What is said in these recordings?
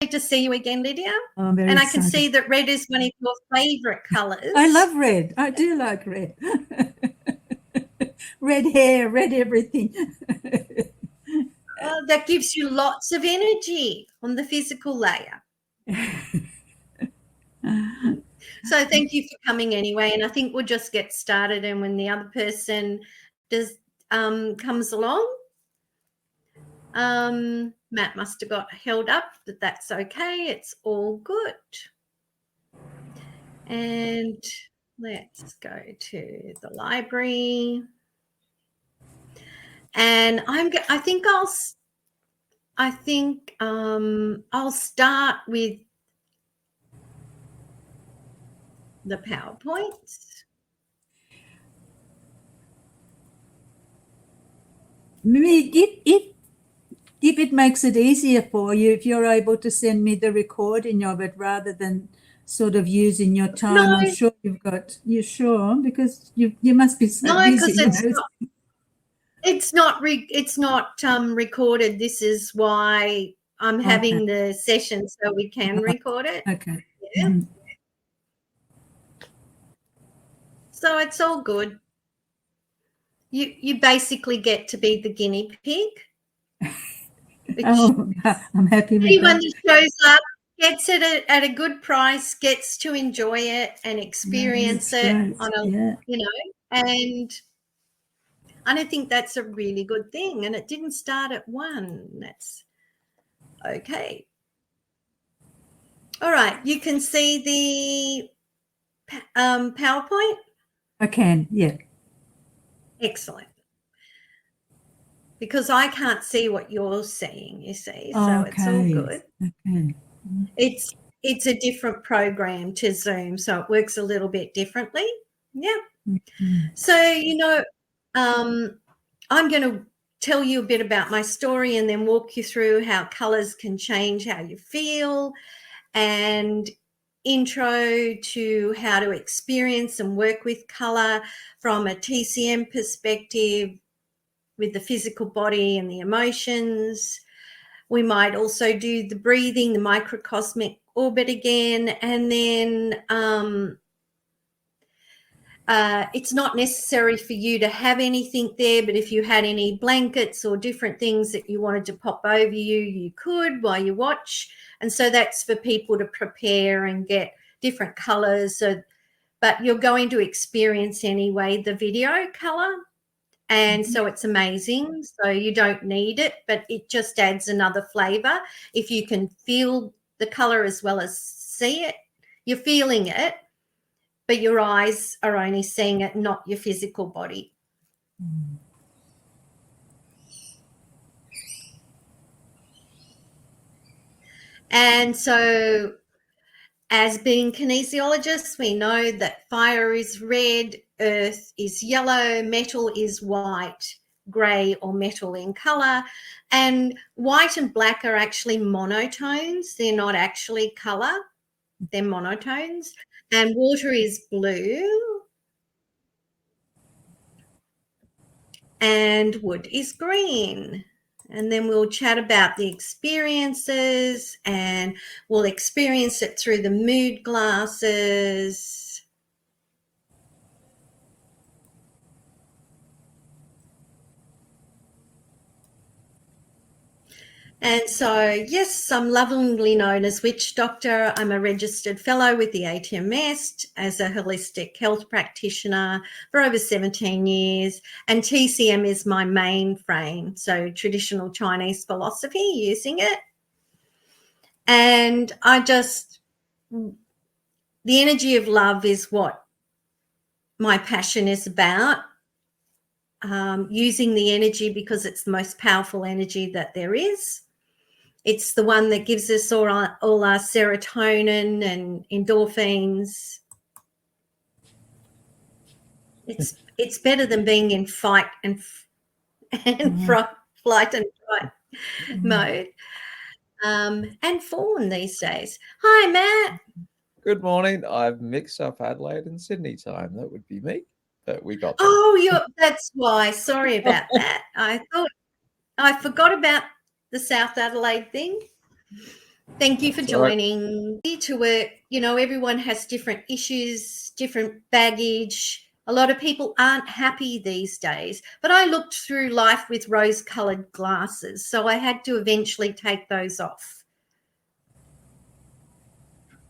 lovely to see you again, Lydia. I'm very and I excited. can see that red is one of your favourite colours. I love red. I do like red. Red hair, red everything. That gives you lots of energy on the physical layer. So thank you for coming anyway, and I think we'll just get started, and when the other person comes along, Matt must have got held up, but that's okay. It's all good. And let's go to the library. And I think I'll start with the PowerPoints. Maybe if it makes it easier for you, if you're able to send me the recording of it rather than sort of using your time. No. I'm sure you're sure, because you must be so busy. No, because it's not recorded. This is why I'm having the session, so we can record it. Okay. Yeah. Mm-hmm. So it's all good. You basically get to be the guinea pig. I'm happy with anyone that. that shows up gets it at a good price, gets to enjoy it and experience it on a and I think that's a really good thing. And it didn't start at 1. That's okay. All right, you can see the PowerPoint? I can, yeah. Excellent. Because I can't see what you're seeing, you see, so okay. It's all good. Okay. It's a different program to Zoom, so it works a little bit differently. Yeah. Mm-hmm. So, I'm going to tell you a bit about my story and then walk you through how colours can change how you feel, and intro to how to experience and work with colour from a TCM perspective with the physical body and the emotions. We might also do the breathing, the microcosmic orbit again, and then it's not necessary for you to have anything there, but if you had any blankets or different things that you wanted to pop over you could while you watch. And so that's for people to prepare and get different colours. But you're going to experience anyway the video colour. And so it's amazing. So you don't need it, but it just adds another flavour. If you can feel the colour as well as see it, you're feeling it, but your eyes are only seeing it, not your physical body. And so as being kinesiologists, we know that fire is red, earth is yellow, metal is white, grey or metal in colour, and white and black are actually monotones. They're not actually colour, they're monotones. And water is blue, and wood is green. And then we'll chat about the experiences, and we'll experience it through the mood glasses. And so, yes, I'm lovingly known as Witch Doctor. I'm a registered fellow with the ATMS as a holistic health practitioner for over 17 years. And TCM is my mainframe, so traditional Chinese philosophy, using it. And the energy of love is what my passion is about. Using the energy because it's the most powerful energy that there is. It's the one that gives us all our serotonin and endorphins. It's better than being in fight and flight and fight mode. And fawn these days. Hi, Matt. Good morning. I've mixed up Adelaide and Sydney time. That would be me. But we got there. Oh, that's why. Sorry about that. I forgot about the South Adelaide thing. Thank you for It's all right. joining. To work, you know, everyone has different issues, different baggage. A lot of people aren't happy these days, but I looked through life with rose-colored glasses, so I had to eventually take those off.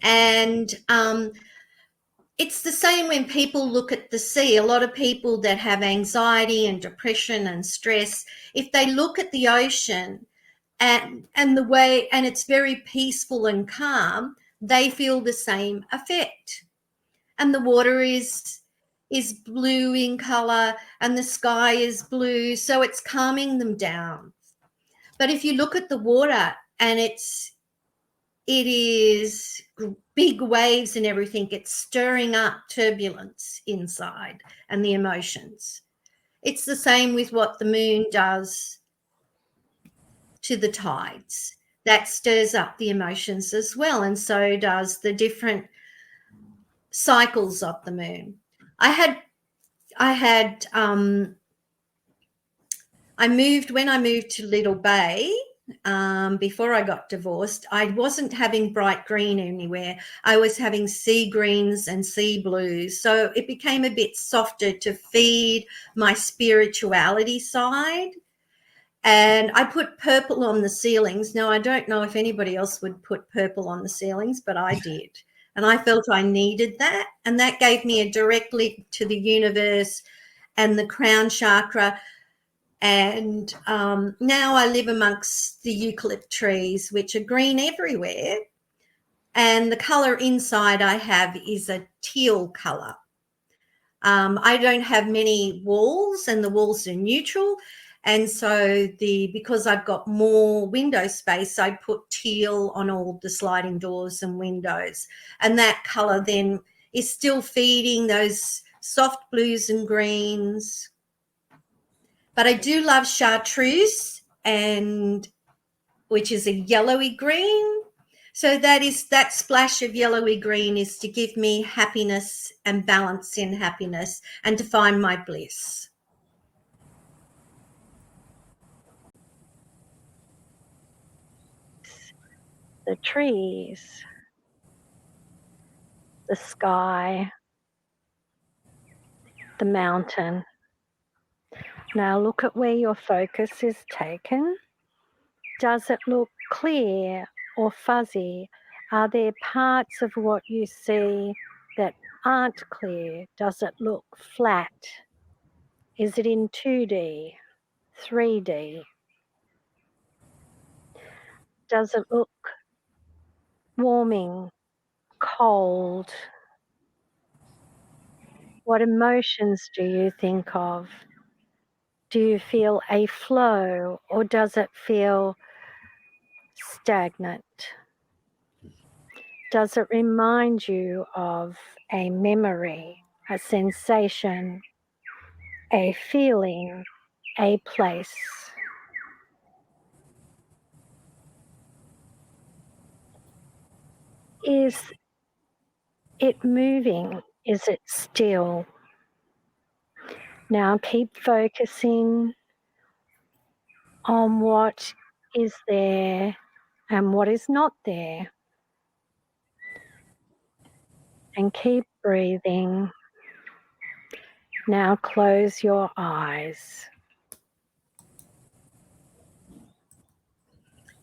And it's the same when people look at the sea. A lot of people that have anxiety and depression and stress, if they look at the ocean and the way, and it's very peaceful and calm, they feel the same effect. And the water is blue in color and the sky is blue, so it's calming them down. But if you look at the water and it is big waves and everything, it's stirring up turbulence inside and the emotions. It's the same with what the moon does to the tides. That stirs up the emotions as well, and so does the different cycles of the moon. When I moved to Little Bay, before I got divorced, I wasn't having bright green anywhere. I was having sea greens and sea blues. So it became a bit softer to feed my spirituality side. And I put purple on the ceilings. Now, I don't know if anybody else would put purple on the ceilings, but I did. And I felt I needed that. And that gave me a direct link to the universe and the crown chakra. And now I live amongst the eucalypt trees, which are green everywhere. And the colour inside I have is a teal colour. I don't have many walls, and the walls are neutral. And so because I've got more window space, I put teal on all the sliding doors and windows. And that colour then is still feeding those soft blues and greens. But I do love chartreuse, which is a yellowy green. So that splash of yellowy green is to give me happiness and balance in happiness and to find my bliss. The trees, the sky, the mountain. Now look at where your focus is taken. Does it look clear or fuzzy? Are there parts of what you see that aren't clear? Does it look flat? Is it in 2D, 3D? Does it look warming, cold? What emotions do you think of? Do you feel a flow, or does it feel stagnant? Does it remind you of a memory, a sensation, a feeling, a place? Is it moving? Is it still? Now keep focusing on what is there and what is not there. And keep breathing. Now close your eyes.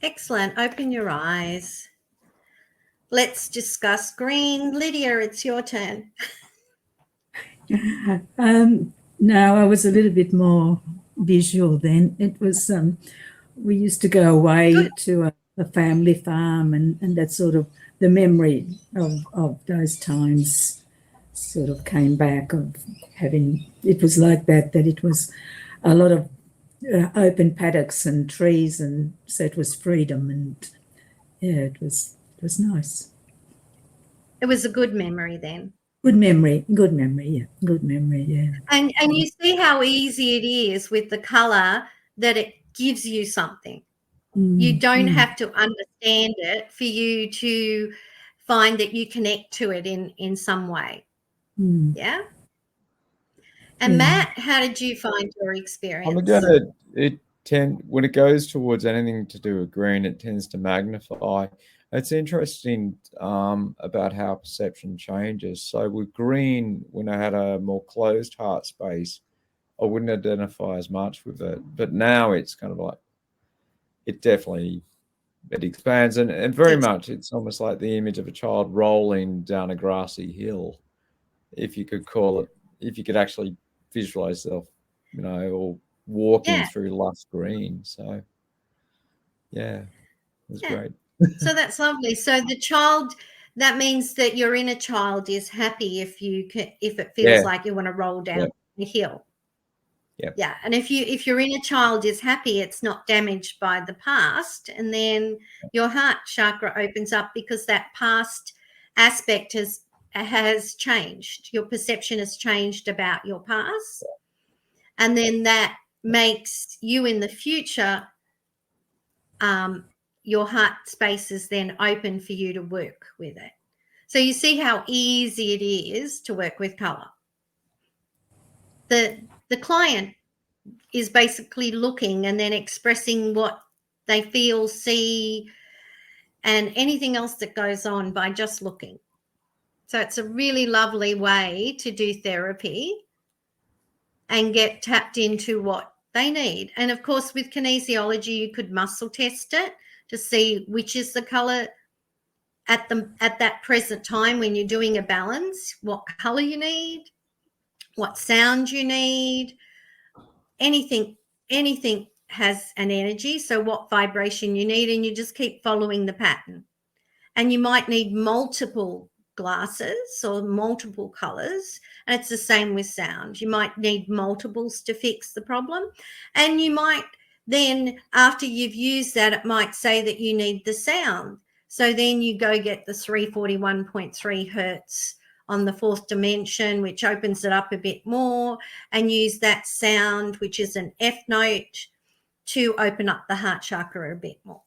Excellent. Open your eyes. Let's discuss green. Lydia, it's your turn. No, I was a little bit more visual then. It was, we used to go away to a family farm, and that sort of, the memory of those times sort of came back of having, it was like that it was a lot of open paddocks and trees, and so it was freedom, and yeah, it was nice. It was a good memory then. Good memory, yeah. And you see how easy it is with the colour that it gives you something. You don't have to understand it for you to find that you connect to it in some way. Yeah? And Matt, how did you find your experience? When it goes towards anything to do with green, it tends to magnify. It's interesting about how perception changes. So with green, when I had a more closed heart space, I wouldn't identify as much with it. But now it's kind of like, it definitely, it expands. And very much, it's almost like the image of a child rolling down a grassy hill, if you could call it, if you could actually visualize yourself, you know, or walking Yeah. through lush green. So, yeah, it was Yeah. great. So that's lovely. So the child, that means that your inner child is happy if it feels Yeah. like you want to roll down Yep. the hill. Yep. Yeah. And if your inner child is happy, it's not damaged by the past, and then your heart chakra opens up because that past aspect has changed. Your perception has changed about your past. And then that makes you in the future, your heart space is then open for you to work with it. So you see how easy it is to work with color. The client is basically looking and then expressing what they feel, see, and anything else that goes on by just looking. So it's a really lovely way to do therapy and get tapped into what they need. And of course, with kinesiology, you could muscle test it to see which is the color at that present time when you're doing a balance, what color you need, what sound you need, anything has an energy, so what vibration you need, and you just keep following the pattern. And you might need multiple glasses or multiple colors, and it's the same with sound. You might need multiples to fix the problem, and you might then, after you've used that, it might say that you need the sound. So then you go get the 341.3 hertz on the fourth dimension, which opens it up a bit more, and use that sound, which is an F note, to open up the heart chakra a bit more.